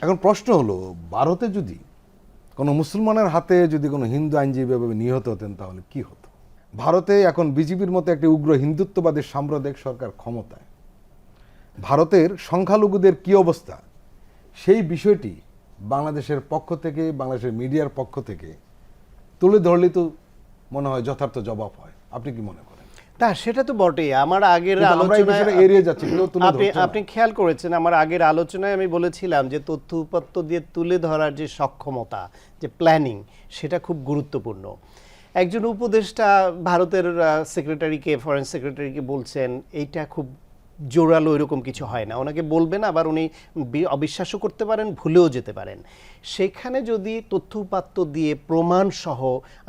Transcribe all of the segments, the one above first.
এখন প্রশ্ন হলো, ভারতে যদি কোনো মুসলমানের হাতে যদি কোনো হিন্দু আইনজীবী এভাবে নিহত হতেন তাহলে কি হতো? ভারতে এখন বিজেপির মতো একটি উগ্র হিন্দুত্ববাদী সাম্প্রদায়িক সরকার ক্ষমতায়। ভারতের সংখ্যালঘুদের কি অবস্থা সেই বিষয়টি বাংলাদেশের পক্ষ থেকে, বাংলাদেশের মিডিয়ার পক্ষ থেকে তুলে ধরলে তো মনে হয় যথার্থ জবাব হয়। আপনি কি মনে করেন? না, সেটা তো বটেই। আমার আগের কিন্তু আমরা এই বিষয়টা এড়িয়ে যাচ্ছি, কেউ তুলে ধরছে না। আপনি খেয়াল করেছেন, আমার আগের আলোচনায় আমি বলেছিলাম যে তথ্য উপাত্ত দিয়ে তুলে ধরার যে সক্ষমতা, যে প্ল্যানিং, সেটা খুব গুরুত্বপূর্ণ। একজন উপদেষ্টা ভারতের সেক্রেটারিকে, ফরেন সেক্রেটারিকে বলছেন এইটা খুব জোরালো এরকম কিছু হয় না, ওনাকে বলবেন, আবার উনি অবিশ্বাসও করতে পারেন, ভুলেও যেতে পারেন। সেখানে যদি তথ্য উপাত্ত দিয়ে প্রমাণ সহ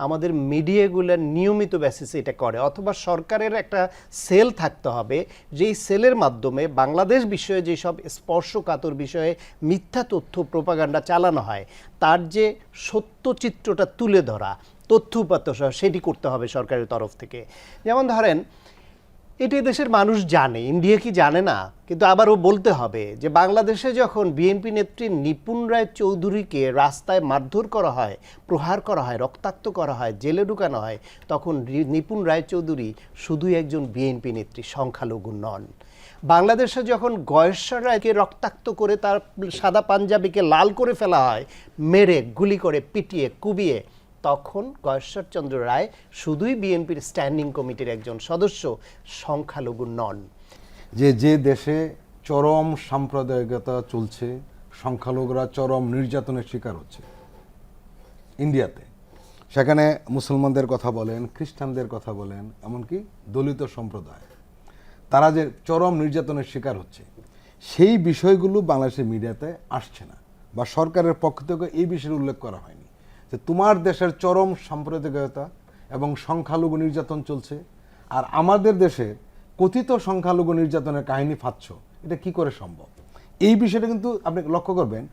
আমাদের মিডিয়াগুলো নিয়মিত বেসিসে এটা করে, অথবা সরকারের একটা সেল থাকতে হবে যেই সেলের মাধ্যমে বাংলাদেশ বিষয়ে যেসব স্পর্শকাতর বিষয়ে মিথ্যা তথ্য প্রোপাগান্ডা চালানো হয় তার যে সত্য চিত্রটা তুলে ধরা তথ্য উপাত্ত সহ, সেটি করতে হবে সরকারের তরফ থেকে। যেমন ধরেন, এটি দেশের মানুষ জানে, ইন্ডিয়া কি জানে না? কিন্তু আবারও বলতে হবে যে বাংলাদেশে যখন বিএনপি নেত্রী নিপুণ রায় চৌধুরীকে রাস্তায় মারধর করা হয়, প্রহার করা হয়, রক্তাক্ত করা হয়, জেলে ঢুকানো হয়, তখন নিপুণ রায় চৌধুরী শুধুই একজন বিএনপি নেত্রী, সংখ্যালঘু নন। বাংলাদেশে যখন গয়েশ্বর রায়কে রক্তাক্ত করে তার সাদা পাঞ্জাবিকে লাল করে ফেলা হয়, মেরে গুলি করে পিটিয়ে কুবিয়ে, তখন গয়েশ্বরচন্দ্র রায় শুধুই বিএনপির স্ট্যান্ডিং কমিটির একজন সদস্য, সংখ্যালঘু নন। যে দেশে চরম সাম্প্রদায়িকতা চলছে, সংখ্যালঘুরা চরম নির্যাতনের শিকার হচ্ছে, ইন্ডিয়াতে, সেখানে মুসলমানদের কথা বলেন, খ্রিস্টানদের কথা বলেন, এমনকি দলিত সম্প্রদায়, তারা যে চরম নির্যাতনের শিকার হচ্ছে, সেই বিষয়গুলো বাংলাদেশের মিডিয়াতে আসছে না, বা সরকারের পক্ষ থেকে এই বিষয়ে উল্লেখ করা হয়নি যে তোমার দেশের চরম সাম্প্রদায়িকতা এবং সংখ্যালঘু নির্যাতন চলছে, আর আমাদের দেশের কথিত সংখ্যালঘু নির্যাতনের কাহিনী ফাঁদছ, এটা কি করে সম্ভব? এই বিষয়টা কিন্তু আপনি লক্ষ্য করবেন,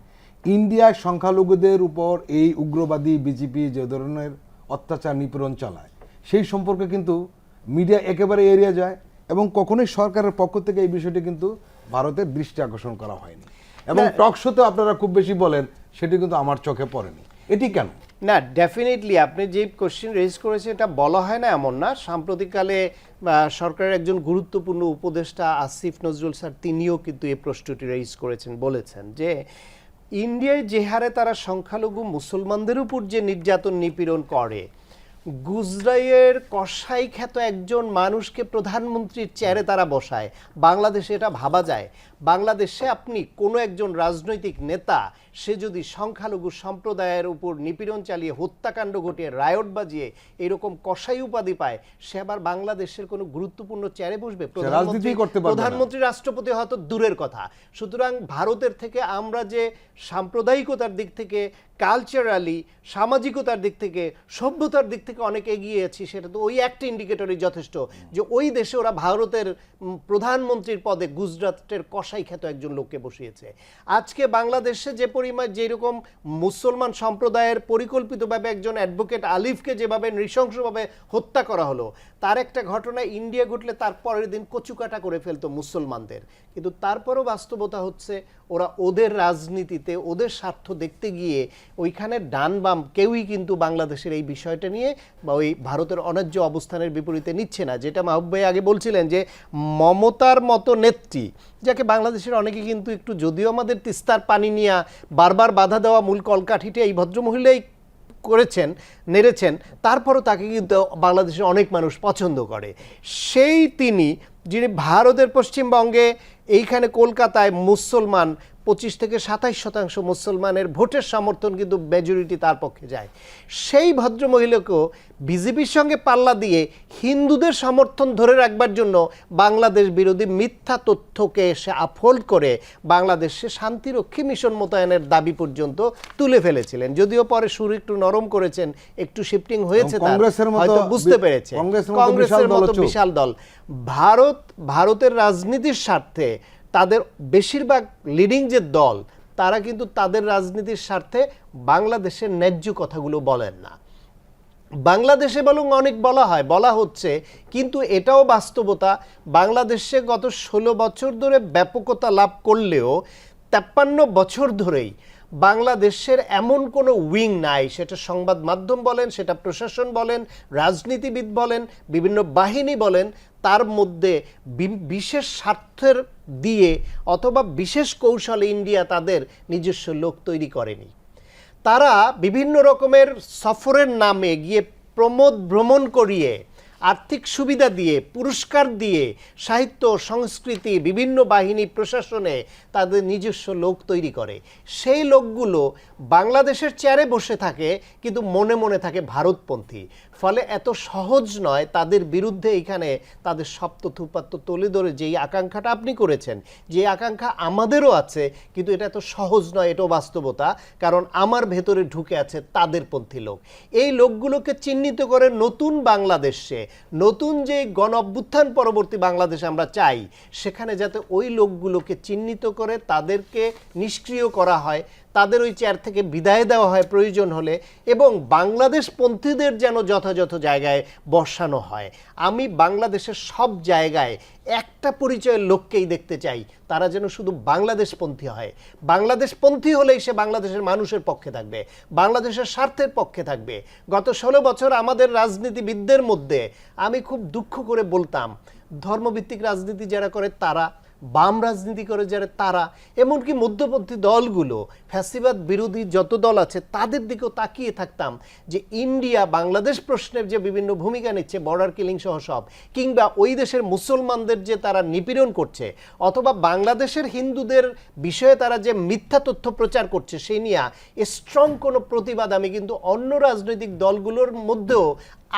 ইন্ডিয়ায় সংখ্যালঘুদের উপর এই উগ্রবাদী বিজেপি যে ধরনের অত্যাচার নিপীড়ন চালায়, সেই সম্পর্কে কিন্তু মিডিয়া একেবারে এড়িয়ে যায়, এবং কখনোই সরকারের পক্ষ থেকে এই বিষয়টি কিন্তু ভারতের দৃষ্টি আকর্ষণ করা হয়নি। এবং টক শোতে আপনারা খুব বেশি বলেন, সেটি কিন্তু আমার চোখে পড়েনি। এটি কেন? না, ডেফিনেটলি আপনি যে কোশ্চেন রেজ করেছেন এটা বলা হয় না এমন না। সাম্প্রতিককালে সরকারের একজন গুরুত্বপূর্ণ উপদেষ্টা আসিফ নজরুল স্যার, তিনিও কিন্তু এই প্রশ্নটি রেজ করেছেন, বলেছেন যে ইন্ডিয়ায় যে হারে তারা সংখ্যালঘু মুসলমানদের উপর যে নির্যাতন নিপীড়ন করে, গুজরাইয়ের কসাই খ্যাত একজন মানুষকে প্রধানমন্ত্রীর চেয়ারে তারা বসায়, বাংলাদেশে এটা ভাবা যায়? বাংলাদেশে আপনি কোনো একজন রাজনৈতিক নেতা, সে যদি সংখ্যালঘু সম্প্রদায়ের উপর নিপীড়ন চালিয়ে, হত্যাকাণ্ড ঘটিয়ে, রায়ট বাজিয়ে এরকম কসাই উপাধি পায়, সে আবার বাংলাদেশের কোনো গুরুত্বপূর্ণ চেয়ারে বসবে? প্রধানমন্ত্রী রাষ্ট্রপতি হয়তো দূরের কথা। সুতরাং ভারতের থেকে আমরা যে সাম্প্রদায়িকতার দিক থেকে, কালচারালি, সামাজিকতার দিক থেকে, সভ্যতার দিক থেকে অনেক এগিয়ে আছি, সেটা তো ওই একটা ইন্ডিকেটরই যথেষ্ট যে ওই দেশে ওরা ভারতের প্রধানমন্ত্রীর পদে গুজরাটের কসাই খ্যাত একজন লোককে বসিয়েছে। আজকে বাংলাদেশে যে পরিমাণ, যেরকম মুসলমান সম্প্রদায়ের পরিকল্পিতভাবে একজন অ্যাডভোকেট আলিফকে যেভাবে নৃশংসভাবে হত্যা করা হলো, তার একটা ঘটনা ইন্ডিয়া ঘটলে তার পরের দিন কচুকাটা করে ফেলতো মুসলমানদের। কিন্তু তারপরও বাস্তবতা হচ্ছে ওরা ওদের রাজনীতিতে ওদের স্বার্থ দেখতে গিয়ে ওইখানে ডান বাম কেউই কিন্তু বাংলাদেশের এই বিষয়টা নিয়ে বা ওই ভারতের অন্যায্য অবস্থানের বিপরীতে নিচ্ছে না। যেটা মাহবুব ভাই আগে বলছিলেন যে মমতার মতো নেত্রী, যাকে বাংলাদেশের অনেকে কিন্তু একটু, যদিও আমাদের তিস্তার পানি নিয়ে বারবার বাধা দেওয়া মূল কলকাঠিটা এই ভদ্রমহিলাই করেছেন, নেড়েছেন, তারপরও তাকে কিন্তু বাংলাদেশের অনেক মানুষ পছন্দ করে। সেই তিনি, যিনি ভারতের পশ্চিমবঙ্গে, এইখানে কলকাতায় মুসলমান 25 থেকে 27% মুসলমানের ভোটের সমর্থন কিন্তু মেজরিটি তার পক্ষে যায়, সেই ভদ্রমহিলাকেও বিজেপির সঙ্গে পাল্লা দিয়ে হিন্দুদের সমর্থন ধরে রাখবার জন্য বাংলাদেশ বিরোধী মিথ্যা তথ্যকে সে আপহোল্ড করে বাংলাদেশে শান্তিরক্ষী মিশন মোতায়েনের দাবি পর্যন্ত তুলে ফেলেছিলেন। যদিও পরে সুর একটু নরম করেছেন, একটু শিফটিং হয়েছে, হয়তো বুঝতে পেরেছে কংগ্রেসের মতো বিশাল দল। ভারতের রাজনীতির স্বার্থে তাদের বেশিরভাগ লিডিং যে দল, তারা কিন্তু তাদের রাজনীতির স্বার্থে বাংলাদেশের ন্যায্য কথাগুলো বলেন না। বাংলাদেশে বরং অনেক বলা হচ্ছে, কিন্তু এটাও বাস্তবতা, বাংলাদেশে গত 16 বছর ধরে ব্যাপকতা লাভ করলেও 53 বছর ধরেই বাংলাদেশের এমন কোনো উইং নাই, সেটা সংবাদ মাধ্যম বলেন, সেটা প্রশাসন বলেন, রাজনীতিবিদ বলেন, বিভিন্ন বাহিনী বলেন, তার মধ্যে বিশেষ স্বার্থের দিয়ে অথবা বিশেষ কৌশলে ইন্ডিয়া তাদের নিজস্ব লোক তৈরি করেনি। তারা বিভিন্ন রকমের সফরের নামে গিয়ে প্রমোদ ভ্রমণ করিয়ে, আর্থিক সুবিধা দিয়ে, পুরস্কার দিয়ে, সাহিত্য সংস্কৃতি বিভিন্ন বাহিনী প্রশাসনে তাদের নিজস্ব লোক তৈরি করে। সেই লোকগুলো বাংলাদেশের চেয়ারে বসে থাকে কিন্তু মনে মনে থাকে ভারতপন্থী। ফলে এত সহজ নয় তাদের বিরুদ্ধে এখানে তাদের সপ্তথুপাত্য তুলে ধরে যেই আকাঙ্ক্ষাটা আপনি করেছেন, যে আকাঙ্ক্ষা আমাদেরও আছে, কিন্তু এটা এত সহজ নয়, এটাও বাস্তবতা। কারণ আমার ভেতরে ঢুকে আছে তাদের পন্থী লোক। এই লোকগুলোকে চিহ্নিত করে নতুন বাংলাদেশে, নতুন যে গণ অভ্যুত্থান পরবর্তী বাংলাদেশে আমরা চাই, সেখানে যাতে ওই লোকগুলোকে চিহ্নিত করে তাদেরকে নিষ্ক্রিয় করা হয়, তাদের ওই চেয়ার থেকে বিদায় দেওয়া হয় প্রয়োজন হলে, এবং বাংলাদেশ পন্থীদের যেন যথাযথ জায়গায় বসানো হয়। আমি বাংলাদেশের সব জায়গায় একটা পরিচয়ের লোককেই দেখতে চাই, তারা যেন শুধু বাংলাদেশপন্থী হয়। বাংলাদেশপন্থী হলেই সে বাংলাদেশের মানুষের পক্ষে থাকবে, বাংলাদেশের স্বার্থের পক্ষে থাকবে। গত 16 বছর আমাদের রাজনীতিবিদদের মধ্যে আমি খুব দুঃখ করে বলতাম, ধর্মভিত্তিক রাজনীতি যারা করে তারা, বাম রাজনীতি করে যারা তারা, এমনকি মধ্যপন্থী দলগুলো, ফ্যাসিবাদ বিরোধী যত দল আছে তাদের দিকেও তাকিয়ে থাকতাম যে ইন্ডিয়া বাংলাদেশ প্রশ্নের যে বিভিন্ন ভূমিকা নিচ্ছে, বর্ডার কিলিং সহ সব, কিংবা ওই দেশের মুসলমানদের যে তারা নিপীড়ন করছে, অথবা বাংলাদেশের হিন্দুদের বিষয়ে তারা যে মিথ্যা তথ্য প্রচার করছে, সেই নিয়ে স্ট্রং কোনো প্রতিবাদ আমি কিন্তু অন্য রাজনৈতিক দলগুলোর মধ্যেও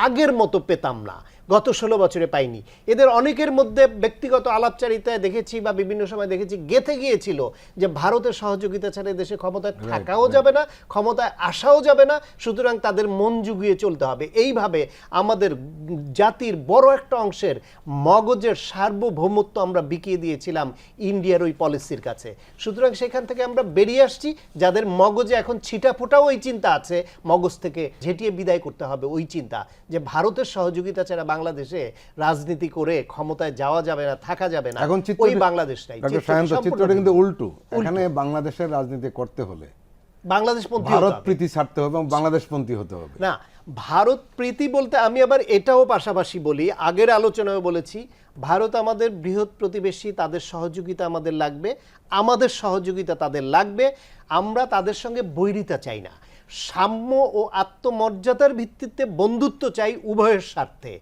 আগের মতো পেতাম না, গত 16 বছরে পাইনি। এদের অনেকের মধ্যে ব্যক্তিগত আলাপচারিতায় দেখেছি বা বিভিন্ন সময় দেখেছি গেঁথে গিয়েছিল যে ভারতের সহযোগিতা ছাড়া দেশে ক্ষমতায় থাকাও যাবে না, ক্ষমতায় আসাও যাবে না, সুতরাং তাদের মন জুগিয়ে চলতে হবে। এইভাবে আমাদের জাতির বড় একটা অংশের মগজের সার্বভৌমত্ব আমরা বিকিয়ে দিয়েছিলাম ইন্ডিয়ার ওই পলিসির কাছে। সুতরাং সেখান থেকে আমরা বেরিয়ে আসছি, যাদের মগজে এখন ছিটা ফোটাও ওই চিন্তা আছে, মগজ থেকে ঝেঁটিয়ে বিদায় করতে হবে ওই চিন্তা যে ভারতের সহযোগিতা ছাড়া বাংলাদেশে রাজনীতি করে ক্ষমতায় যাওয়া যাবে না, থাকা যাবে না, এখন ওই বাংলাদেশটাই। চিত্রটা কিন্তু উল্টো। এখানে বাংলাদেশের রাজনীতি করতে হলে বাংলাদেশপন্থী ভারত প্রীতি ছাড়তে হবে এবং বাংলাদেশপন্থী হতে হবে। না, ভারত প্রীতি বলতে আমি আবার এটাও পাশাপাশি বলি, আগের আলোচনায় বলেছি, ভারত আমাদের বৃহৎ প্রতিবেশী, তাদের সহযোগিতা আমাদের লাগবে, আমাদের সহযোগিতা তাদের লাগবে। আমরা তাদের সঙ্গে বৈরিতা চাই না, সাম্য ও আত্মমর্যাদার ভিত্তিতে বন্ধুত্ব চাই উভয়ের স্বার্থে।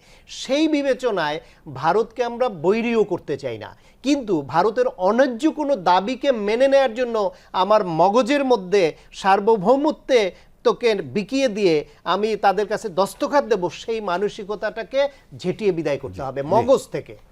সেই বিবেচনায় ভারতকে আমরা বৈরীও করতে চাই না, কিন্তু ভারতের অন্যায্য কোনো দাবিকে মেনে নেওয়ার জন্য আমার মগজের মধ্যে সার্বভৌমত্বে তোকে বিকিয়ে দিয়ে আমি তাদের কাছে দস্তখত দেব, সেই মানসিকতাটাকে ঝেঁটিয়ে বিদায় করতে হবে মগজ থেকে।